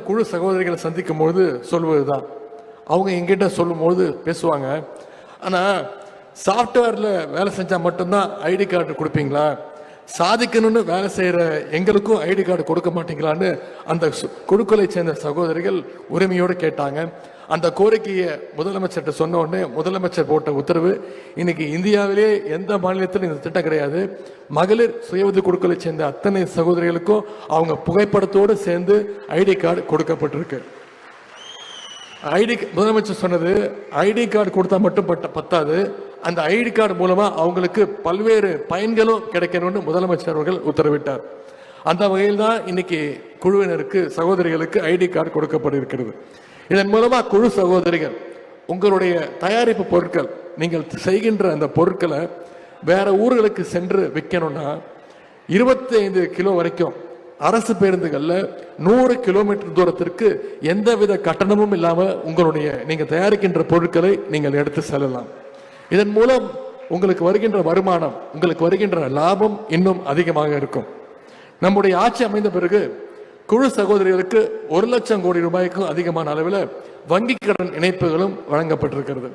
குழு சகோதரிகளை சந்திக்கும் பொழுது சொல்வதுதான், அவங்க எங்கிட்ட சொல்லும்போது பேசுவாங்க, ஆனால் சாஃப்ட்வேரில் வேலை செஞ்சால் மட்டும்தான் ஐடி கார்டு கொடுப்பீங்களா, சாதிக்கணும்னு வேலை செய்கிற எங்களுக்கும் ஐடி கார்டு கொடுக்க மாட்டீங்களான்னு அந்த குழுக்களை சேர்ந்த சகோதரிகள் உரிமையோடு கேட்டாங்க. அந்த கோரிக்கையை முதலமைச்சர்கிட்ட சொன்ன உடனே முதலமைச்சர் போட்ட உத்தரவு, இன்னைக்கு இந்தியாவிலே எந்த மாநிலத்திலும் இந்த திட்டம் கிடையாது. மகளிர் சுய உதவி குழுக்களை சேர்ந்த அத்தனை சகோதரிகளுக்கும் அவங்க புகைப்படத்தோடு சேர்ந்து ஐடி கார்டு கொடுக்கப்பட்டிருக்கு. முதலமைச்சர் சொன்னது, ஐடி கார்டு கொடுத்தா மட்டும் பத்தாது, அந்த ஐடி கார்டு மூலமா அவங்களுக்கு பல்வேறு பயன்களும் கிடைக்கணும்னு முதலமைச்சர் அவர்கள் உத்தரவிட்டார். அந்த வகையில் தான் இன்னைக்கு குழுவினருக்கு சகோதரிகளுக்கு ஐடி கார்டு கொடுக்கப்பட்டிருக்கிறது. இதன் மூலமா குழு சகோதரிகள் உங்களுடைய தயாரிப்பு பொருட்கள், நீங்கள் செய்கின்ற அந்த பொருட்களை வேற ஊர்களுக்கு சென்று விற்கணும்னா 25 கிலோ வரைக்கும் அரசு பேருந்துகள்ல 100 கிலோமீட்டர் தூரத்திற்கு எந்தவித கட்டணமும் இல்லாம உங்களுடைய நீங்க தயாரிக்கின்ற பொருட்களை நீங்கள் எடுத்து செல்லலாம். இதன் மூலம் உங்களுக்கு வருகின்ற வருமானம், உங்களுக்கு வருகின்ற லாபம் இன்னும் அதிகமாக இருக்கும். நம்முடைய ஆட்சி அமைந்த பிறகு குழு சகோதரிகளுக்கு 1 லட்சம் கோடி ரூபாய்க்கும் அதிகமான அளவில் வங்கி கடன் இணைப்புகளும் வழங்கப்பட்டிருக்கிறது.